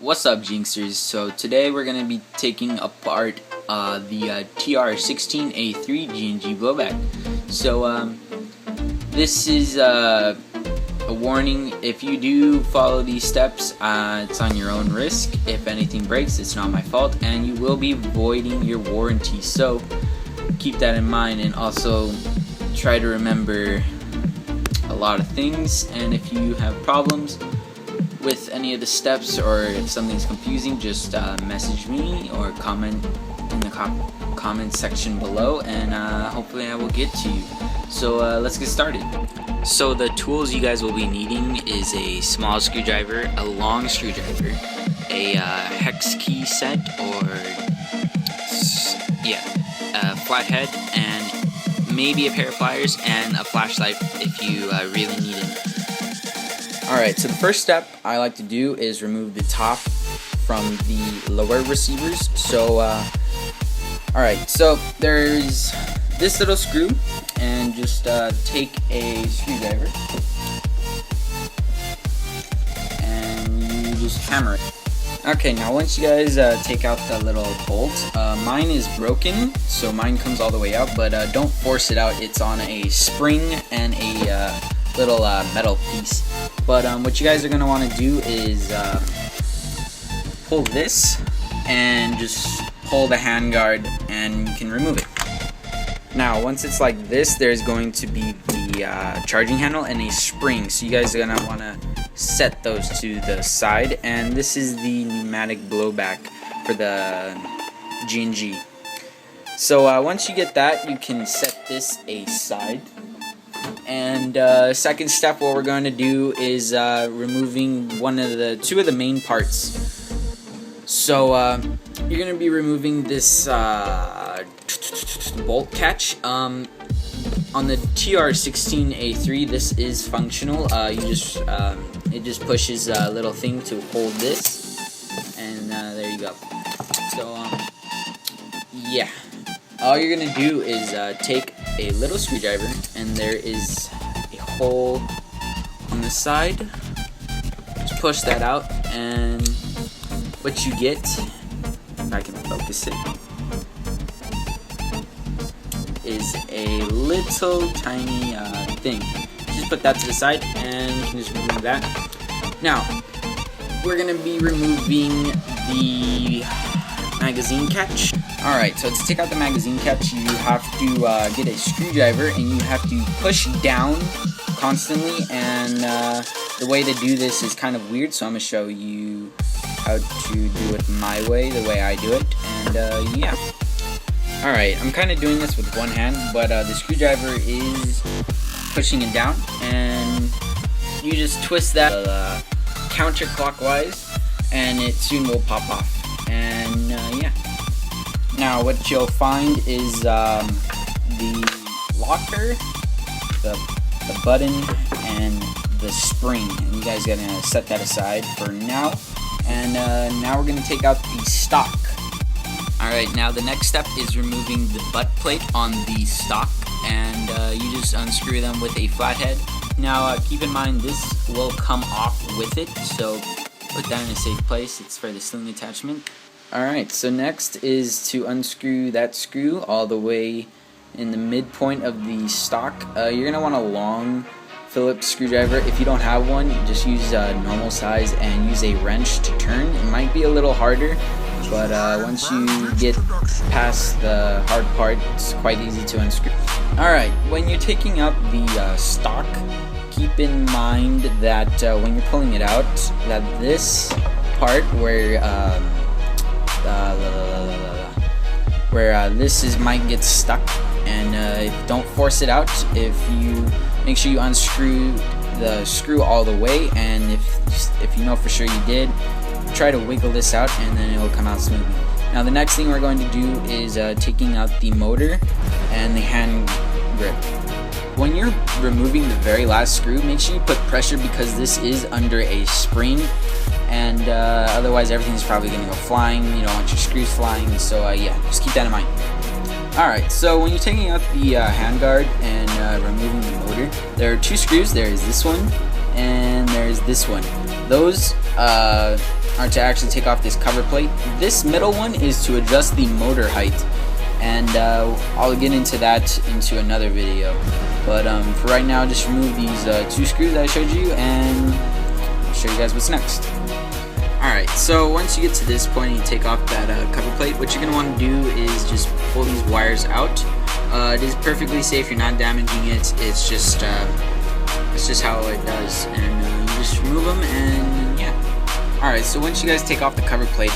What's up, Jinxers? So today we're going to be taking apart the Tr16 A3 G&G Blowback. So this is a warning. If you do follow these steps, it's on your own risk. If anything breaks, it's not my fault, and you will be voiding your warranty. So keep that in mind, and also try to remember a lot of things. And if you have problems with any of the steps, or if something's confusing, just message me or comment in the comment section below, and hopefully I will get to you. So let's get started. So the tools you guys will be needing is a small screwdriver, a long screwdriver, a hex key set, or a flathead, and maybe a pair of pliers and a flashlight if you really need it. Alright, so the first step I like to do is remove the top from the lower receivers. So, alright, so there's this little screw, and just take a screwdriver and you just hammer it. Okay, now once you guys take out the little bolt, mine is broken, so mine comes all the way out, but don't force it out. It's on a spring and a little metal piece. But what you guys are going to want to do is pull this and just pull the handguard, and you can remove it. Now once it's like this, there's going to be the charging handle and a spring, so you guys are going to want to set those to the side. And this is the pneumatic blowback for the G&G. So once you get that, you can set this aside. And second step, what we're going to do is removing two of the main parts. So you're going to be removing this bolt catch. On the Tr16 A3, this is functional. It just pushes a little thing to hold this, and there you go. So yeah, all you're gonna do is take a little screwdriver, and there is a hole on the side. Just push that out, and what you get, if I can focus it, is a little tiny thing. Just put that to the side, and you can just remove that. Now we're gonna be removing the magazine catch. Alright, so to take out the magazine catch, you have to get a screwdriver, and you have to push down constantly, and the way to do this is kind of weird, so I'm going to show you how to do it my way, the way I do it, and yeah. Alright, I'm kind of doing this with one hand, but the screwdriver is pushing it down, and you just twist that counterclockwise, and it soon will pop off, and yeah. Now what you'll find is the locker, the button, and the spring, and you guys gotta set that aside for now. And now we're gonna take out the stock. Alright, now the next step is removing the butt plate on the stock, and you just unscrew them with a flathead. Now keep in mind, this will come off with it, so put that in a safe place. It's for the sling attachment. Alright, so next is to unscrew that screw all the way in the midpoint of the stock. You're going to want a long Phillips screwdriver. If you don't have one, just use a normal size and use a wrench to turn. It might be a little harder, but once you get past the hard part, it's quite easy to unscrew. Alright, when you're taking out the stock, keep in mind that when you're pulling it out, that this part where this might get stuck, and don't force it out. If you make sure you unscrew the screw all the way, and if you know for sure you did, try to wiggle this out, and then it will come out smoothly. Now the next thing we're going to do is taking out the motor and the hand grip. When you're removing the very last screw, make sure you put pressure, because this is under a spring, and otherwise everything's probably going to go flying. You don't want your screws flying, so yeah, just keep that in mind. Alright, so when you're taking out the handguard and removing the motor, there are two screws. There is this one, and there's this one. Those are to actually take off this cover plate. This middle one is to adjust the motor height, and I'll get into that into another video. But for right now, just remove these 2 screws that I showed you, and I'll show you guys what's next. Alright, so once you get to this point and you take off that cover plate, what you're going to want to do is just pull these wires out. It is perfectly safe, you're not damaging it, it's just how it does, and you just remove them, and yeah. Alright, so once you guys take off the cover plate,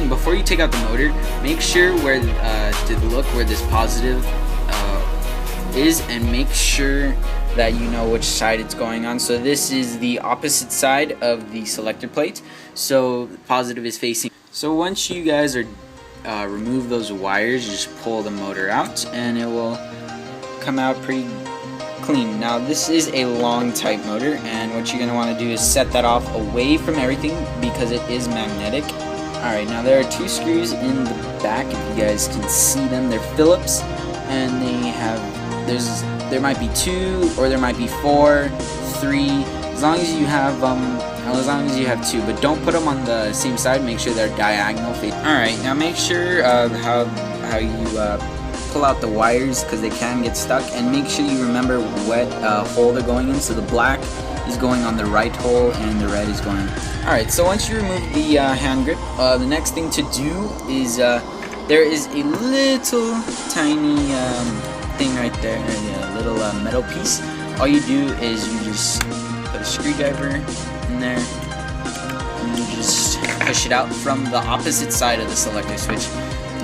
before you take out the motor, make sure where to look where this positive is, and make sure that you know which side it's going on. So this is the opposite side of the selector plate, so positive is facing. So once you guys are remove those wires, you just pull the motor out and it will come out pretty clean. Now this is a long type motor, and what you're going to want to do is set that off away from everything because it is magnetic. Alright, now there are 2 screws in the back, if you guys can see them. They're Phillips, and there might be 2 or there might be 4, 3, as long as you have 2, but don't put them on the same side. Make sure they're diagonal. Alright, now make sure how you pull out the wires, because they can get stuck, and make sure you remember what hole they're going in. So the black is going on the right hole and the red is going. Alright, so once you remove the hand grip, the next thing to do is there is a little tiny thing right there, a little metal piece. All you do is you just put a screwdriver in there and you just push it out from the opposite side of the selector switch.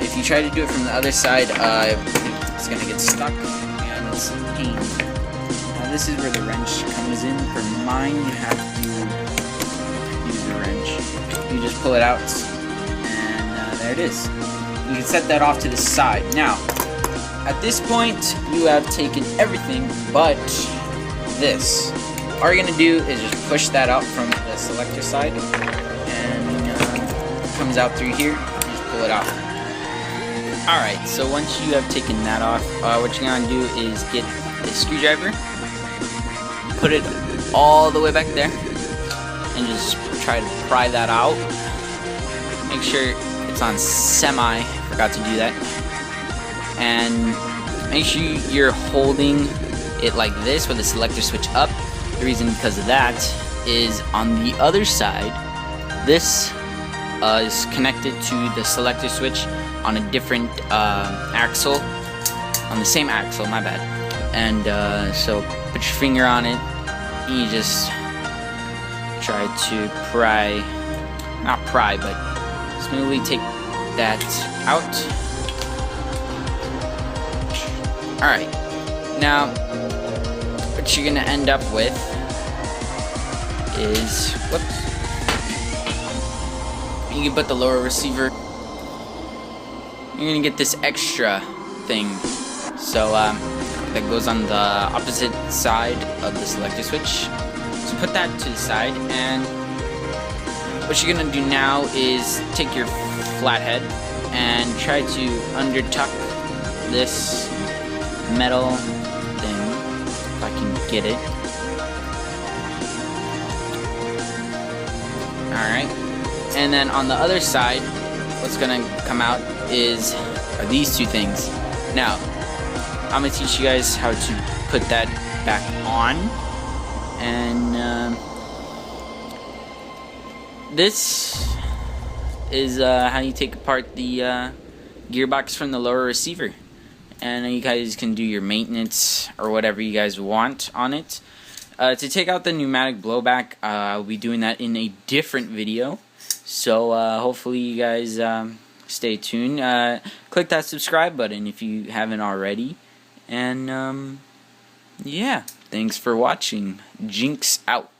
If you try to do it from the other side, it's going to get stuck and it's a pain. Now this is where the wrench comes in. For mine, you have to use the wrench. You just pull it out, and there it is. You can set that off to the side. Now, at this point, you have taken everything but this. All you're going to do is just push that out from the selector side, and it comes out through here. You just pull it out. Alright, so once you have taken that off, what you're going to do is get a screwdriver, put it all the way back there, and just try to pry that out. Make sure it's on semi, forgot to do that. And make sure you're holding it like this with the selector switch up. The reason because of that is on the other side, this is connected to the selector switch on a different axle, on the same axle, my bad. And so put your finger on it and you just try to not pry, but smoothly take that out. Alright, now what you're gonna end up with is, whoops, you can put the lower receiver. You're gonna get this extra thing, so that goes on the opposite side of the selector switch. So put that to the side, and what you're gonna do now is take your flathead and try to undertuck this metal thing, if I can get it. Alright, and then on the other side, what's gonna come out are these 2 things. Now, I'm gonna teach you guys how to put that back on, and this is how you take apart the gearbox from the lower receiver, and you guys can do your maintenance or whatever you guys want on it. To take out the pneumatic blowback, I'll be doing that in a different video, so hopefully you guys stay tuned. Click that subscribe button if you haven't already, and yeah, thanks for watching. Jinx out.